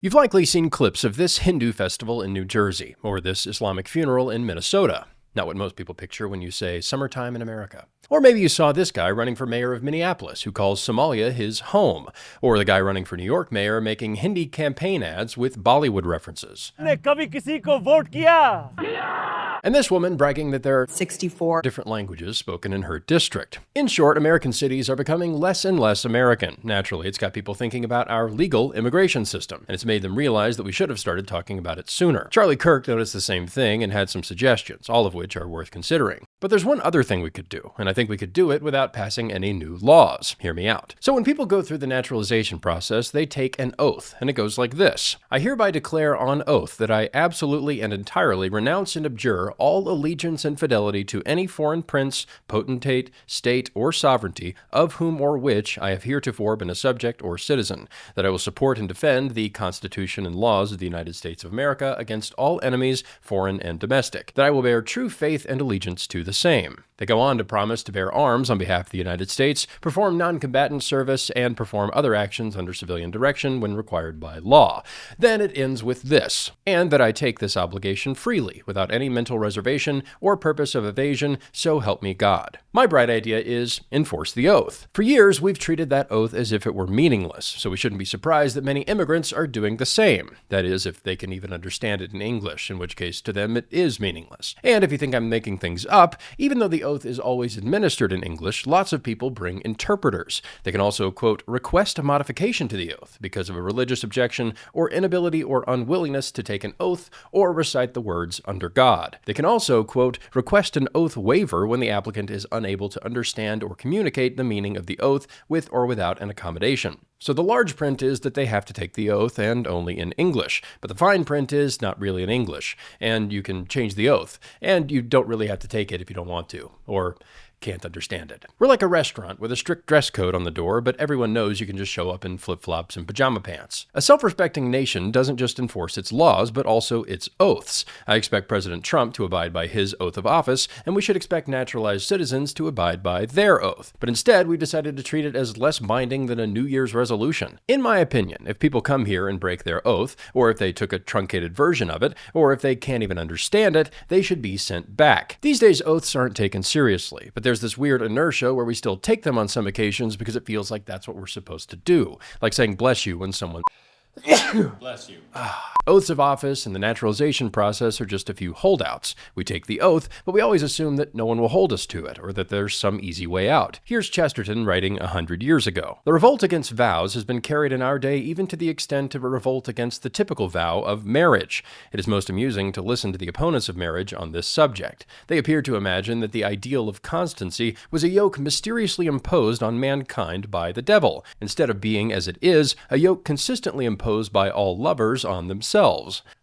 You've likely seen clips of this Hindu festival in New Jersey, or this Islamic funeral in Minnesota. Not what most people picture when you say summertime in America. Or maybe you saw this guy running for mayor of Minneapolis who calls Somalia his home. Or the guy running for New York mayor making Hindi campaign ads with Bollywood references. And this woman bragging that there are 64 different languages spoken in her district. In short, American cities are becoming less and less American. Naturally, it's got people thinking about our legal immigration system, and it's made them realize that we should have started talking about it sooner. Charlie Kirk noticed the same thing and had some suggestions, all of which are worth considering. But there's one other thing we could do, and I think we could do it without passing any new laws. Hear me out. So when people go through the naturalization process, they take an oath, and it goes like this. I hereby declare on oath that I absolutely and entirely renounce and abjure all allegiance and fidelity to any foreign prince, potentate, state, or sovereignty, of whom or which I have heretofore been a subject or citizen, that I will support and defend the Constitution and laws of the United States of America against all enemies, foreign and domestic, that I will bear true faith and allegiance to the same. They go on to promise to bear arms on behalf of the United States, perform non-combatant service, and perform other actions under civilian direction when required by law. Then it ends with this, and that I take this obligation freely, without any mental reservation or purpose of evasion, so help me God. My bright idea is enforce the oath. For years, we've treated that oath as if it were meaningless, so we shouldn't be surprised that many immigrants are doing the same. That is, if they can even understand it in English, in which case to them it is meaningless. And if you think I'm making things up, even though the oath is always administered in English, lots of people bring interpreters. They can also, quote, request a modification to the oath because of a religious objection or inability or unwillingness to take an oath or recite the words under God. They can also, quote, request an oath waiver when the applicant is unable to understand or communicate the meaning of the oath with or without an accommodation. So the large print is that they have to take the oath and only in English, but the fine print is not really in English, and you can change the oath, and you don't really have to take it if you don't want to, or can't understand it. We're like a restaurant with a strict dress code on the door, but everyone knows you can just show up in flip-flops and pajama pants. A self-respecting nation doesn't just enforce its laws, but also its oaths. I expect President Trump to abide by his oath of office, and we should expect naturalized citizens to abide by their oath. But instead, we've decided to treat it as less binding than a New Year's resolution. In my opinion, if people come here and break their oath, or if they took a truncated version of it, or if they can't even understand it, they should be sent back. These days, oaths aren't taken seriously, but there's this weird inertia where we still take them on some occasions because it feels like that's what we're supposed to do. Like saying bless you when someone bless you. Oaths of office and the naturalization process are just a few holdouts. We take the oath, but we always assume that no one will hold us to it, or that there's some easy way out. Here's Chesterton writing 100 years ago. The revolt against vows has been carried in our day even to the extent of a revolt against the typical vow of marriage. It is most amusing to listen to the opponents of marriage on this subject. They appear to imagine that the ideal of constancy was a yoke mysteriously imposed on mankind by the devil, instead of being, as it is, a yoke consistently imposed by all lovers on themselves.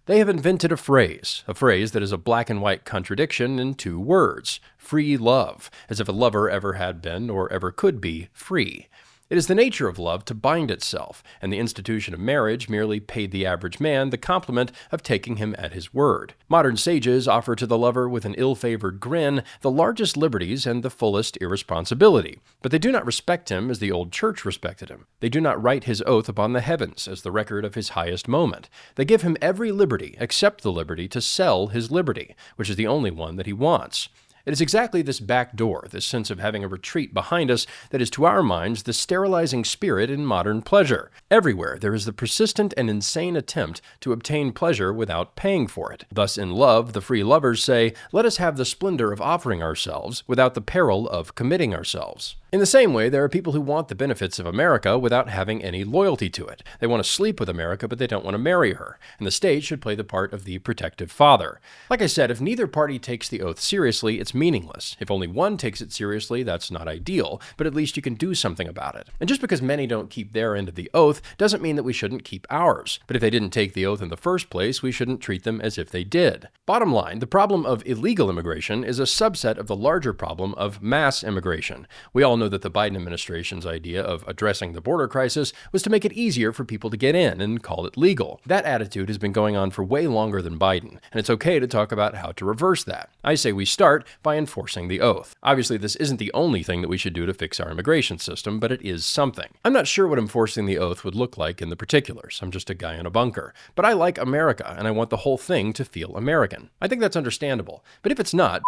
They have invented a phrase that is a black and white contradiction in two words, free love, as if a lover ever had been or ever could be free. It is the nature of love to bind itself, and the institution of marriage merely paid the average man the compliment of taking him at his word. Modern sages offer to the lover with an ill-favored grin the largest liberties and the fullest irresponsibility, but they do not respect him as the old church respected him. They do not write his oath upon the heavens as the record of his highest moment. They give him every liberty except the liberty to sell his liberty, which is the only one that he wants. It is exactly this back door, this sense of having a retreat behind us, that is to our minds the sterilizing spirit in modern pleasure. Everywhere there is the persistent and insane attempt to obtain pleasure without paying for it. Thus in love, the free lovers say, let us have the splendor of offering ourselves without the peril of committing ourselves. In the same way, there are people who want the benefits of America without having any loyalty to it. They want to sleep with America, but they don't want to marry her, and the state should play the part of the protective father. Like I said, if neither party takes the oath seriously, it's meaningless. If only one takes it seriously, that's not ideal, but at least you can do something about it. And just because many don't keep their end of the oath doesn't mean that we shouldn't keep ours. But if they didn't take the oath in the first place, we shouldn't treat them as if they did. Bottom line, the problem of illegal immigration is a subset of the larger problem of mass immigration. We all all know that the Biden administration's idea of addressing the border crisis was to make it easier for people to get in and call it legal. That attitude has been going on for way longer than Biden, and it's okay to talk about how to reverse that. I say we start by enforcing the oath. Obviously, this isn't the only thing that we should do to fix our immigration system, but it is something. I'm not sure what enforcing the oath would look like in the particulars. I'm just a guy in a bunker. But I like America, and I want the whole thing to feel American. I think that's understandable. But if it's not,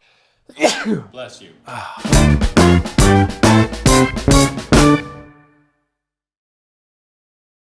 bless you.